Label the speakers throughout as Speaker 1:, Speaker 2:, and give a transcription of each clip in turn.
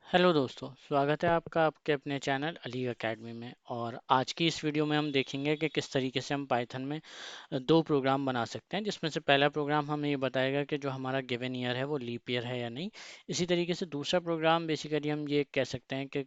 Speaker 1: Hello दोस्तों, स्वागत है आपका आपके अपने चैनल अली एकेडमी में। और आज की इस वीडियो में हम देखेंगे कि किस तरीके से हम पाइथन में दो प्रोग्राम बना सकते हैं, जिसमें से पहला प्रोग्राम हमें ये बताएगा कि जो हमारा गिवन ईयर है वो लीप ईयर है या नहीं। इसी तरीके से दूसरा प्रोग्राम बेसिकली हम ये कह सकते हैं कि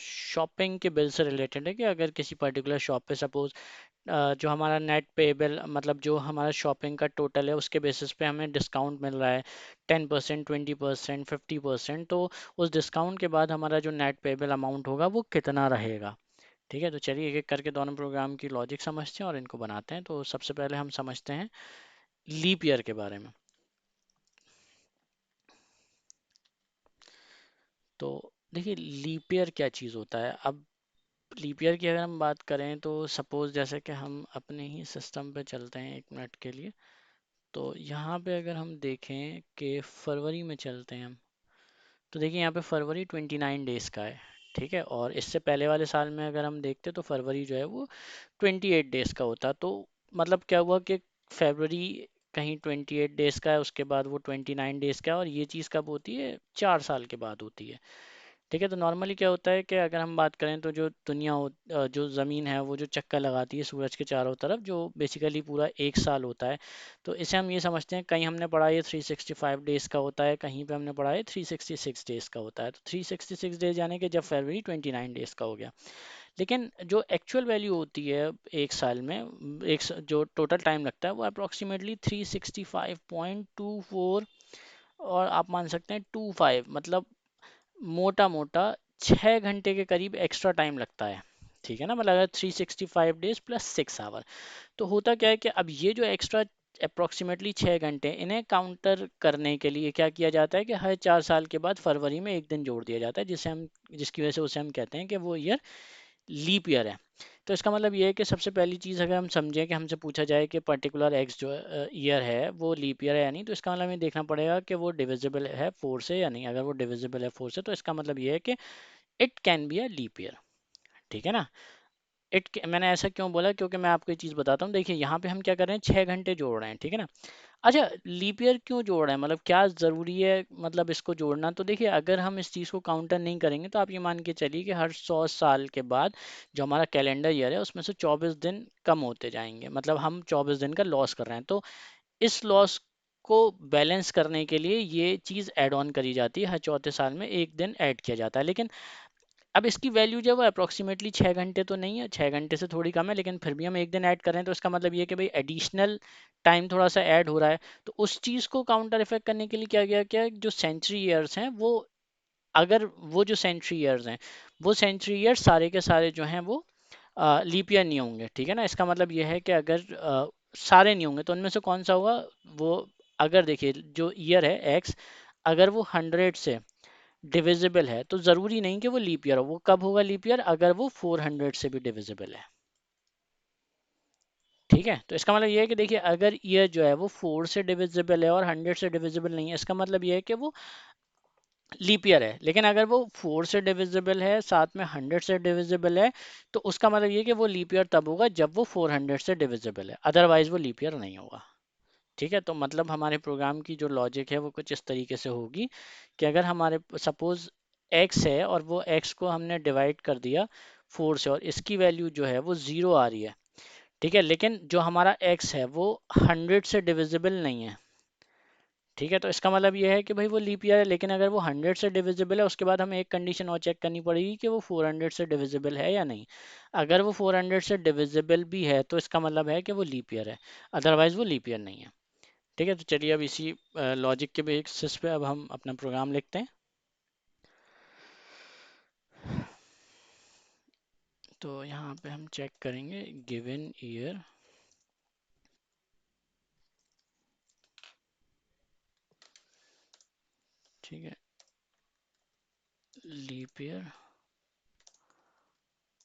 Speaker 1: शॉपिंग के बिल से रिलेटेड है, कि अगर किसी पर्टिकुलर शॉप पे सपोज जो हमारा नेट पेबल मतलब जो हमारा शॉपिंग का टोटल है उसके बेसिस पे हमें डिस्काउंट मिल रहा है 10%, 20%, 50%। तो उस डिस्काउंट के बाद हमारा जो नेट पेबल अमाउंट होगा वो कितना रहेगा। ठीक है, तो चलिए एक एक करके दोनों प्रोग्राम की लॉजिक समझते हैं और इनको बनाते हैं। तो सबसे पहले हम समझते हैं लीप ईयर के बारे में। तो देखिए, लीप ईयर क्या चीज़ होता है। अब लीप ईयर की अगर हम बात करें तो सपोज जैसे कि हम अपने ही सिस्टम पे चलते हैं एक मिनट के लिए। तो यहाँ पे अगर हम देखें कि फरवरी में चलते हैं हम, तो देखिए यहाँ पे फरवरी 29 डेज का है। ठीक है, और इससे पहले वाले साल में अगर हम देखते तो फरवरी जो है वो 28 डेज का होता। तो मतलब क्या हुआ कि फरवरी कहीं 28 डेज का है, उसके बाद वो 29 डेज का है, और ये चीज़ कब होती है? 4 साल के बाद होती है। ठीक है, तो नॉर्मली क्या होता है कि अगर हम बात करें तो जो दुनिया जो ज़मीन है वो जो चक्कर लगाती है सूरज के चारों तरफ, जो बेसिकली पूरा एक साल होता है। तो इसे हम ये समझते हैं, कहीं हमने पढ़ा ये 365 डेज़ का होता है, कहीं पे हमने पढ़ा है 366 डेज़ का होता है। तो 366 डेज यानी कि जब फरवरी 29 डेज़ का हो गया। लेकिन जो एक्चुअल वैल्यू होती है एक साल में, जो टोटल टाइम लगता है वो अप्रोक्सीमेटली 365.24, और आप मान सकते हैं 25, मतलब मोटा मोटा 6 घंटे के करीब एक्स्ट्रा टाइम लगता है। ठीक है ना, मतलब अगर 365 डेज प्लस 6 आवर। तो होता क्या है कि अब ये जो एक्स्ट्रा अप्रोक्सीमेटली 6 घंटे, इन्हें काउंटर करने के लिए क्या किया जाता है कि हर 4 साल के बाद फरवरी में एक दिन जोड़ दिया जाता है, जिसकी वजह से उसे हम कहते हैं कि वो ईयर लीप ईयर है। तो इसका मतलब ये है कि सबसे पहली चीज़ अगर हम समझें कि हमसे पूछा जाए कि पर्टिकुलर एक्स जो ईयर है वो लीप ईयर है या नहीं, तो इसका मतलब हमें देखना पड़ेगा कि वो डिविजिबल है 4 से या नहीं। अगर वो डिविजिबल है 4 से तो इसका मतलब ये है कि it can be a leap year. ठीक है ना। मैंने ऐसा क्यों बोला, क्योंकि मैं आपको ये चीज़ बताता हूँ। देखिए यहाँ पे हम क्या कर रहे हैं, 6 घंटे जोड़ रहे हैं। ठीक है ना। अच्छा, लीप ईयर क्यों जोड़ रहे हैं, मतलब क्या ज़रूरी है मतलब इसको जोड़ना। तो देखिए, अगर हम इस चीज़ को काउंटर नहीं करेंगे तो आप ये मान के चलिए कि हर 100 साल के बाद जो हमारा कैलेंडर ईयर है उसमें से 24 दिन कम होते जाएंगे, मतलब हम 24 दिन का लॉस कर रहे हैं। तो इस लॉस को बैलेंस करने के लिए ये चीज़ ऐड ऑन करी जाती है, हर चौथे साल में एक दिन ऐड किया जाता है। लेकिन अब इसकी वैल्यू जो है वो अप्रोक्सीमेटली 6 घंटे तो नहीं है, 6 घंटे से थोड़ी कम है, लेकिन फिर भी हम एक दिन ऐड कर रहे हैं। तो इसका मतलब ये है कि भाई एडिशनल टाइम थोड़ा सा ऐड हो रहा है। तो उस चीज़ को काउंटर इफेक्ट करने के लिए क्या गया, क्या जो सेंचुरी ईयर्स हैं वो, अगर वो जो सेंचुरी ईयर्स हैं वो सेंचुरी ईयर्स सारे के सारे जो हैं वो लीप ईयर नहीं होंगे। ठीक है ना। इसका मतलब ये है कि अगर सारे नहीं होंगे तो उनमें से कौन सा होगा वो। अगर देखिए जो ईयर है एक्स, अगर वो 100 से डिविजिबल है तो ज़रूरी नहीं कि वो लीप ईयर हो। वो कब होगा लीप ईयर, अगर वो 400 से भी डिविजिबल है। ठीक है, तो इसका मतलब ये है कि देखिए अगर ईयर जो है वो 4 से डिविजिबल है और 100 से डिविजिबल नहीं है, इसका मतलब ये है कि वो लीप ईयर है। लेकिन अगर वो 4 से डिविजिबल है साथ में 100 से डिविजिबल है, तो उसका मतलब ये है कि वो लीप ईयर तब होगा जब वो 400 से डिविजिबल है, अदरवाइज वो लीप ईयर नहीं होगा। ठीक है, तो मतलब हमारे प्रोग्राम की जो लॉजिक है वो कुछ इस तरीके से होगी कि अगर हमारे सपोज एक्स है और वो एक्स को हमने डिवाइड कर दिया 4 से, और इसकी वैल्यू जो है वो 0 आ रही है। ठीक है, लेकिन जो हमारा एक्स है वो 100 से डिविजिबल नहीं है। ठीक है, तो इसका मतलब ये है कि भाई वो लीप ईयर है। लेकिन अगर वो 100 से डिविजिबल है, उसके बाद हमें एक कंडीशन और चेक करनी पड़ेगी कि वो 400 से डिविजिबल है या नहीं। अगर वो 400 से डिविजिबल भी है तो इसका मतलब है कि वो लीप ईयर है, अदरवाइज वो लीप ईयर नहीं है। ठीक है, तो चलिए अब इसी लॉजिक के बेसिस पे अब हम अपना प्रोग्राम लिखते हैं। तो यहाँ पे हम चेक करेंगे गिवन ईयर, ठीक है, लीप ईयर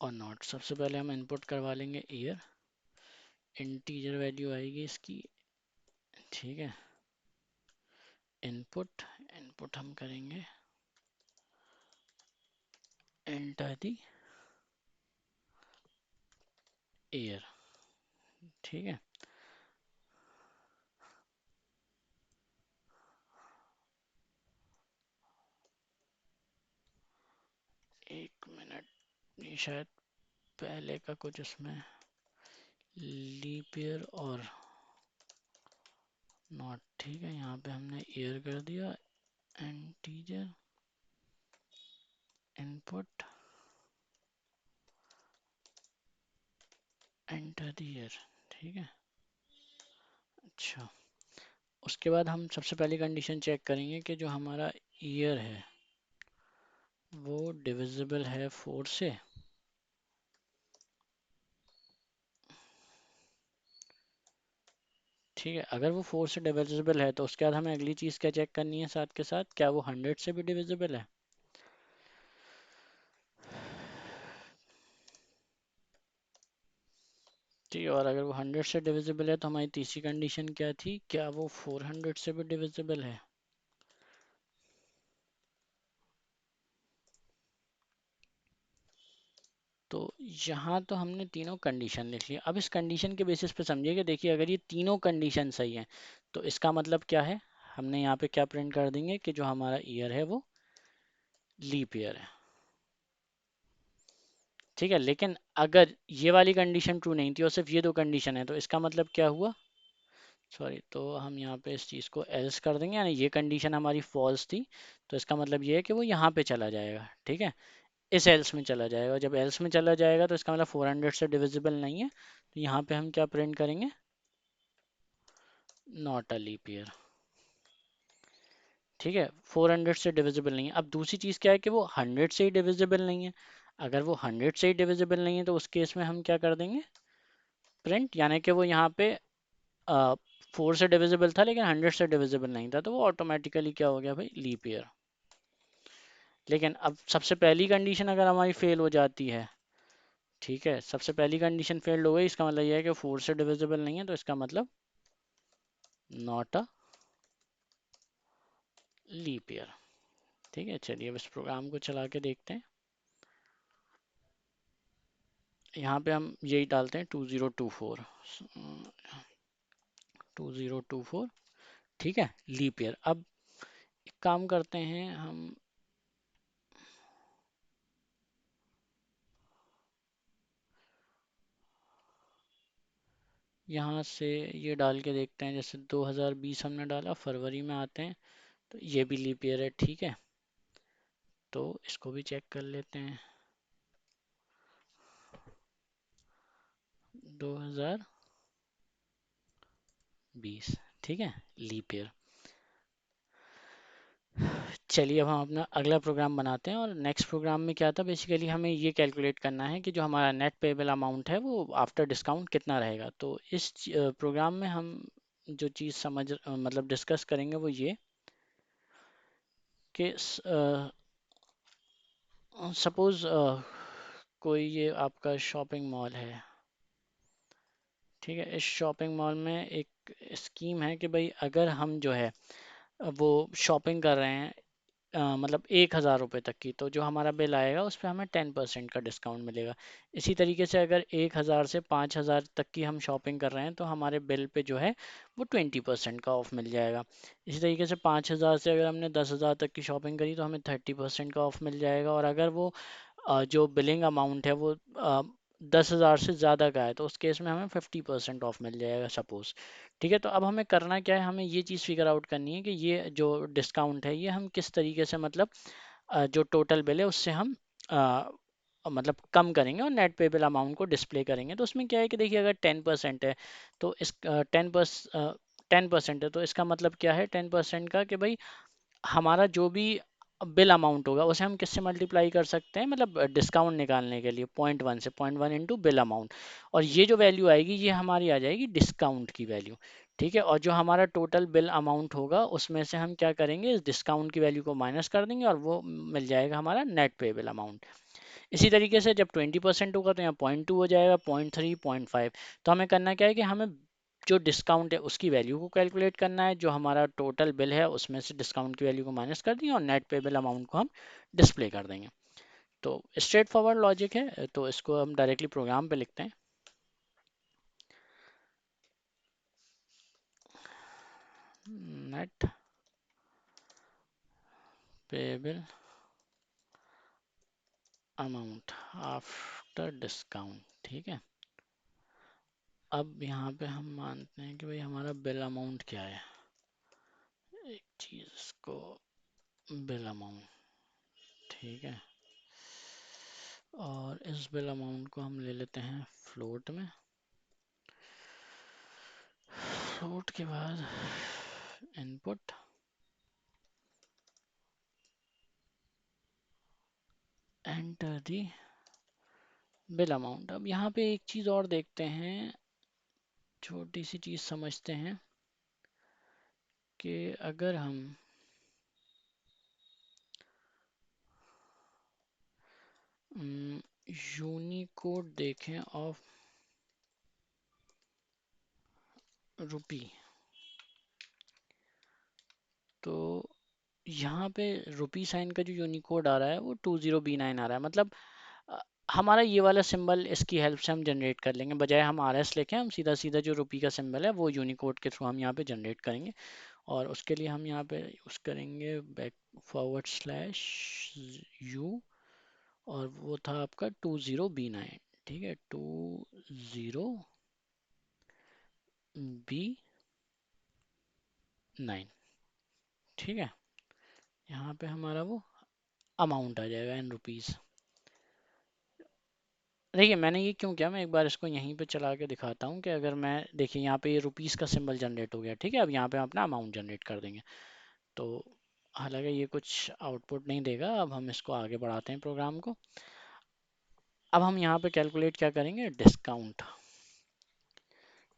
Speaker 1: और नॉट। सबसे पहले हम इनपुट करवा लेंगे ईयर, इंटीजर वैल्यू आएगी इसकी। ठीक है, इनपुट इनपुट हम करेंगे एंटर दी ईयर। ठीक है, ये शायद पहले का कुछ उसमें लीप ईयर और नॉट, ठीक है। यहाँ पे हमने ईयर कर दिया, integer input enter the year, ठीक है। अच्छा, उसके बाद हम सबसे पहली कंडीशन चेक करेंगे कि जो हमारा ईयर है वो डिविजिबल है 4 से। ठीक है, अगर वो 4 से डिविजिबल है तो उसके बाद हमें अगली चीज़ क्या चेक करनी है साथ के साथ, क्या वो 100 से भी डिविजिबल है। ठीक है, और अगर वो 100 से डिविजिबल है तो हमारी तीसरी कंडीशन क्या थी, क्या वो 400 से भी डिविजिबल है। तो यहाँ तो हमने तीनों कंडीशन लिख ली। अब इस कंडीशन के बेसिस पे समझिए कि देखिए अगर ये तीनों कंडीशन सही हैं तो इसका मतलब क्या है, हमने यहाँ पे क्या प्रिंट कर देंगे कि जो हमारा ईयर है वो लीप ईयर है। ठीक है, लेकिन अगर ये वाली कंडीशन ट्रू नहीं थी और सिर्फ ये दो कंडीशन है तो इसका मतलब क्या हुआ, सॉरी, तो हम यहाँ पे इस चीज़ को एल्स कर देंगे, यानी ये कंडीशन हमारी फॉल्स थी तो इसका मतलब ये है कि वो यहाँ पे चला जाएगा। ठीक है, इस एल्स में चला जाएगा। जब एल्स में चला जाएगा तो इसका मतलब 400 से डिविजिबल नहीं है, तो यहाँ पे हम क्या प्रिंट करेंगे, नॉट अ लीप ईयर। ठीक है, 400 से डिविजिबल नहीं है। अब दूसरी चीज़ क्या है कि वो 100 से ही डिविजिबल नहीं है। अगर वो 100 से ही डिविजिबल नहीं है तो उस केस में हम क्या कर देंगे, प्रिंट, यानी कि वो यहाँ पे 4 से डिविजिबल था लेकिन 100 से डिविजिबल नहीं था, तो वो ऑटोमेटिकली क्या हो गया भाई, लीप ईयर। लेकिन अब सबसे पहली कंडीशन अगर हमारी फेल हो जाती है, ठीक है, सबसे पहली कंडीशन फेल्ड हो गई, इसका मतलब यह है कि 4 से डिविजिबल नहीं है, तो इसका मतलब नॉट अ लीप ईयर। ठीक है, चलिए अब इस प्रोग्राम को चला के देखते हैं। यहाँ पे हम यही डालते हैं 2024, 2024, ठीक है, लीप ईयर। अब एक काम करते हैं हम, यहाँ से ये डाल के देखते हैं, जैसे 2020 हमने डाला, फरवरी में आते हैं तो ये भी लीप ईयर है। ठीक है, तो इसको भी चेक कर लेते हैं, 2020, ठीक है, लीप ईयर। चलिए अब हम अपना अगला प्रोग्राम बनाते हैं, और नेक्स्ट प्रोग्राम में क्या था, बेसिकली हमें ये कैलकुलेट करना है कि जो हमारा नेट पेबल अमाउंट है वो आफ्टर डिस्काउंट कितना रहेगा। तो इस प्रोग्राम में हम जो चीज़ मतलब डिस्कस करेंगे वो ये कि सपोज़ कोई ये आपका शॉपिंग मॉल है। ठीक है, इस शॉपिंग मॉल में एक स्कीम है कि भाई अगर हम जो है वो शॉपिंग कर रहे हैं मतलब 1,000 रुपये तक की, तो जो हमारा बिल आएगा उस पर हमें 10% का डिस्काउंट मिलेगा। इसी तरीके से अगर 1,000 से 5,000 तक की हम शॉपिंग कर रहे हैं तो हमारे बिल पे जो है वो 20% का ऑफ मिल जाएगा। इसी तरीके से 5,000 से अगर हमने 10,000 तक की शॉपिंग करी तो हमें 30% का ऑफ मिल जाएगा। और अगर वो जो बिलिंग अमाउंट है वो 10,000 से ज़्यादा का है तो उस केस में हमें 50% ऑफ मिल जाएगा सपोज़। ठीक है, तो अब हमें करना क्या है, हमें ये चीज़ फिगर आउट करनी है कि ये जो डिस्काउंट है ये हम किस तरीके से, मतलब जो टोटल बिल है उससे हम मतलब कम करेंगे और नेट पेबल अमाउंट को डिस्प्ले करेंगे। तो उसमें क्या है कि देखिए अगर 10% है तो इस 10% है तो इसका मतलब क्या है 10% का, कि भाई हमारा जो भी बिल अमाउंट होगा उसे हम किससे मल्टीप्लाई कर सकते हैं, मतलब डिस्काउंट निकालने के लिए 0.1 से, 0.1 इंटू बिल अमाउंट। और ये जो वैल्यू आएगी ये हमारी आ जाएगी डिस्काउंट की वैल्यू। ठीक है, और जो हमारा टोटल बिल अमाउंट होगा उसमें से हम क्या करेंगे, इस डिस्काउंट की वैल्यू को माइनस कर देंगे और वो मिल जाएगा हमारा नेट पेबल अमाउंट। इसी तरीके से जब 20% होगा तो यहाँ 0.2 हो जाएगा, 0.3, 0.5। तो हमें करना क्या है कि हमें जो डिस्काउंट है उसकी वैल्यू को कैलकुलेट करना है, जो हमारा टोटल बिल है उसमें से डिस्काउंट की वैल्यू को माइनस कर दिए और नेट पेबल अमाउंट को हम डिस्प्ले कर देंगे। तो स्ट्रेट फॉरवर्ड लॉजिक है, तो इसको हम डायरेक्टली प्रोग्राम पे लिखते हैं। Net payable amount after discount. ठीक है, अब यहाँ पे हम मानते हैं कि भाई हमारा बिल अमाउंट क्या है, एक चीज को बिल अमाउंट। ठीक है, और इस बिल अमाउंट को हम ले लेते हैं फ्लोट में। फ्लोट के बाद input, enter the bill amount. अब यहाँ पे एक चीज और देखते हैं, छोटी सी चीज समझते हैं कि अगर हम यूनिकोड देखें ऑफ रुपी, तो यहाँ पे रुपी साइन का जो यूनिकोड आ रहा है वो 20B9 आ रहा है। मतलब अ, हमारा ये वाला सिंबल इसकी हेल्प से हम जनरेट कर लेंगे, बजाय हम RS लेके हम सीधा सीधा जो रुपी का सिंबल है वो यूनिकोड के थ्रू हम यहाँ पे जनरेट करेंगे। और उसके लिए हम यहाँ पे यूज़ करेंगे बैक फॉरवर्ड स्लैश यू, और वो था आपका 20B9। ठीक है, 20B9। ठीक है, यहाँ पे हमारा वो अमाउंट आ जाएगा इन रुपीज़। देखिए मैंने ये क्यों किया, मैं एक बार इसको यहीं पे चला के दिखाता हूँ कि अगर मैं, देखिए यहाँ पे ये रुपीज़ का सिंबल जनरेट हो गया। ठीक है, अब यहाँ पे हम अपना अमाउंट जनरेट कर देंगे। तो हालांकि ये कुछ आउटपुट नहीं देगा, अब हम इसको आगे बढ़ाते हैं प्रोग्राम को। अब हम यहाँ पे कैलकुलेट क्या करेंगे, डिस्काउंट।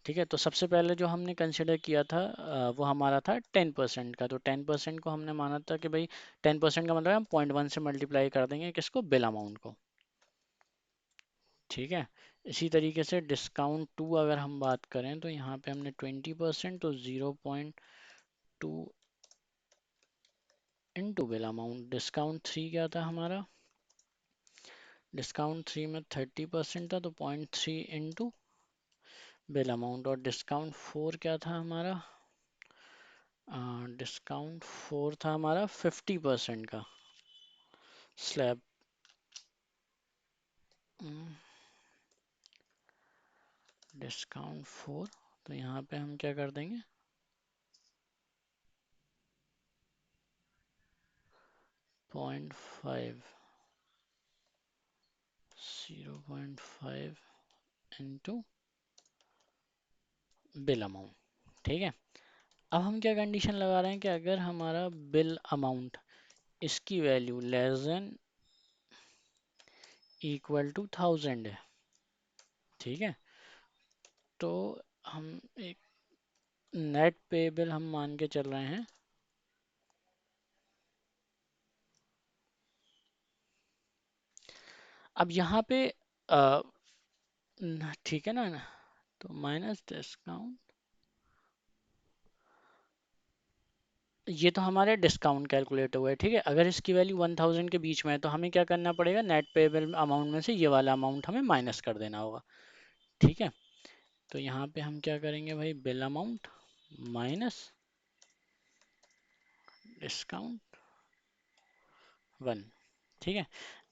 Speaker 1: ठीक है, तो सबसे पहले जो हमने कंसिडर किया था वो हमारा था 10% का। तो 10% को हमने माना था कि भाई 10% का मतलब हम 0.1 से मल्टीप्लाई कर देंगे किसको, बिल अमाउंट को। ठीक है, इसी तरीके से डिस्काउंट टू अगर हम बात करें तो यहाँ पे हमने 20%, तो 0.2 into bill amount. Discount three क्या था हमारा, डिस्काउंट थ्री में 30% था, तो 0.3 इंटू बिल अमाउंट। और डिस्काउंट फोर क्या था हमारा, डिस्काउंट फोर था हमारा 50% का स्लैब। डिस्काउंट फोर, तो यहाँ पे हम क्या कर देंगे, 0.5, 0.5 इंटू बिल अमाउंट। ठीक है, अब हम क्या कंडीशन लगा रहे हैं कि अगर हमारा बिल अमाउंट इसकी value less than equal to 1000 है। ठीक है, तो हम एक नेट पेबल हम मान के चल रहे हैं। अब यहाँ पे ठीक है ना, तो माइनस डिस्काउंट, ये तो हमारे डिस्काउंट कैलकुलेट हुआ है। ठीक है, अगर इसकी वैल्यू 1000 के बीच में है तो हमें क्या करना पड़ेगा, नेट पेबल अमाउंट में से ये वाला अमाउंट हमें माइनस कर देना होगा। ठीक है, तो यहाँ पे हम क्या करेंगे भाई, bill amount minus discount one. ठीक है,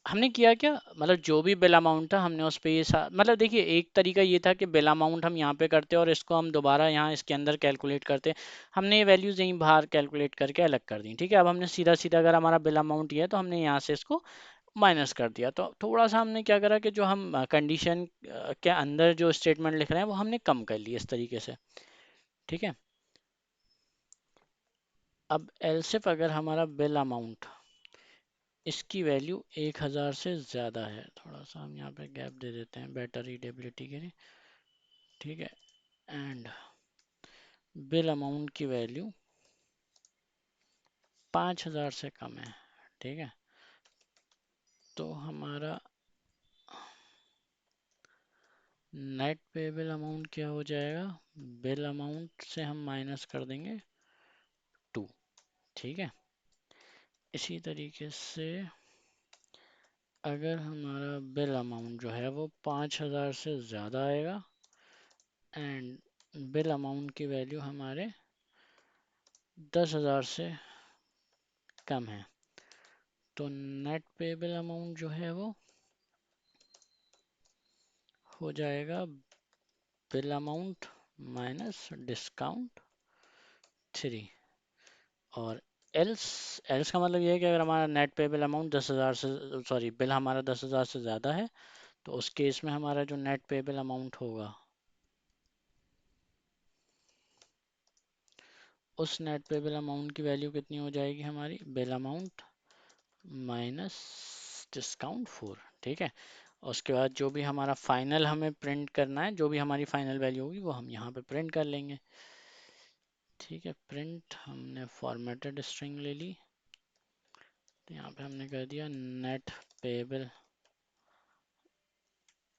Speaker 1: हमने किया क्या, मतलब जो भी बिल अमाउंट था हमने उस पे ये मतलब देखिए एक तरीका ये था कि बिल अमाउंट हम यहाँ पे करते और इसको हम दोबारा यहाँ इसके अंदर कैलकुलेट करते। हमने ये वैल्यूज यहीं बाहर कैलकुलेट करके अलग कर दी। ठीक है, अब हमने सीधा सीधा अगर हमारा बिल अमाउंट ये है तो हमने यहाँ से इसको माइनस कर दिया। तो थोड़ा सा हमने क्या करा कि जो हम कंडीशन के अंदर जो स्टेटमेंट लिख रहे हैं वो हमने कम कर ली इस तरीके से। ठीक है, अब एलसिफ अगर हमारा बिल अमाउंट इसकी वैल्यू 1000 से ज़्यादा है, थोड़ा सा हम यहाँ पे गैप दे देते हैं बेटर रीडेबिलिटी के लिए। ठीक है, एंड बिल अमाउंट की वैल्यू 5000 से कम है। ठीक है, तो हमारा नेट पेबल अमाउंट क्या हो जाएगा, बिल अमाउंट से हम माइनस कर देंगे 2। ठीक है, इसी तरीके से अगर हमारा बिल अमाउंट जो है वो 5000 से ज़्यादा आएगा एंड बिल अमाउंट की वैल्यू हमारे 10,000 से कम है, तो नेट पेबल अमाउंट जो है वो हो जाएगा बिल अमाउंट माइनस डिस्काउंट 3। और एल्स एल्स का मतलब ये है कि अगर हमारा नेट पेबल अमाउंट 10,000 से, सॉरी, बिल हमारा 10,000 से ज़्यादा है, तो उस केस में हमारा जो नेट पेबल अमाउंट होगा, उस नेट पेबल अमाउंट की वैल्यू कितनी हो जाएगी हमारी, बिल अमाउंट माइनस डिस्काउंट 4। ठीक है। और उसके बाद जो भी हमारा फाइनल हमें प्रिंट करना है, जो भी हमारी फाइनल वैल्यू होगी वो हम यहाँ पे प्रिंट कर लेंगे। ठीक है, प्रिंट हमने फॉर्मेटेड स्ट्रिंग ले ली, तो यहाँ पे हमने कर दिया नेट पेबल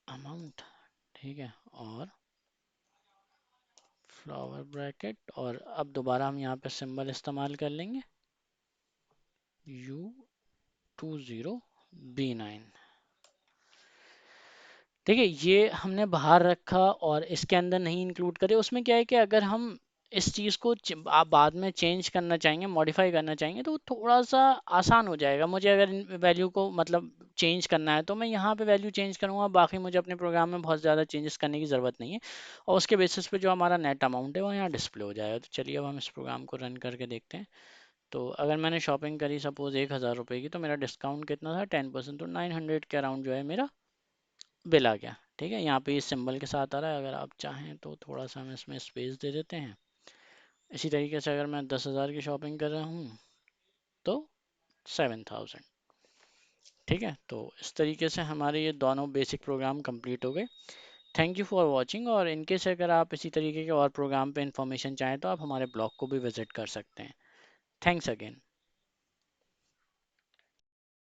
Speaker 1: अमाउंट। ठीक है, और फ्लावर ब्रैकेट, और अब दोबारा हम यहाँ पे सिंबल इस्तेमाल कर लेंगे U20B9। ठीक है, ये हमने बाहर रखा और इसके अंदर नहीं इंक्लूड करे। उसमें क्या है कि अगर हम इस चीज़ को आप बाद में चेंज करना चाहेंगे, मॉडिफाई करना चाहेंगे, तो थोड़ा सा आसान हो जाएगा। मुझे अगर वैल्यू को मतलब चेंज करना है तो मैं यहाँ पे वैल्यू चेंज करूँगा, बाकी मुझे अपने प्रोग्राम में बहुत ज़्यादा चेंजेस करने की ज़रूरत नहीं है, और उसके बेसिस पे जो हमारा नेट अमाउंट है वो यहाँ डिस्प्ले हो जाएगा। तो चलिए अब हम इस प्रोग्राम को रन करके देखते हैं। तो अगर मैंने शॉपिंग करी सपोज 1,000 रुपये की, तो मेरा डिस्काउंट कितना था, 10%, तो 900 के अराउंड जो है मेरा बिल आ गया। ठीक है, यहाँ पे इस सिंबल के साथ आ रहा है। अगर आप चाहें तो थोड़ा सा हम इसमें स्पेस दे देते हैं। इसी तरीके से अगर मैं 10,000 की शॉपिंग कर रहा हूँ तो 7,000। ठीक है, तो इस तरीके से हमारे ये दोनों बेसिक प्रोग्राम कंप्लीट हो गए। थैंक यू फॉर वॉचिंग, और इनकेस अगर आप इसी तरीके के और प्रोग्राम पे इंफॉर्मेशन चाहें तो आप हमारे ब्लॉग को भी विजिट कर सकते हैं। Thanks again.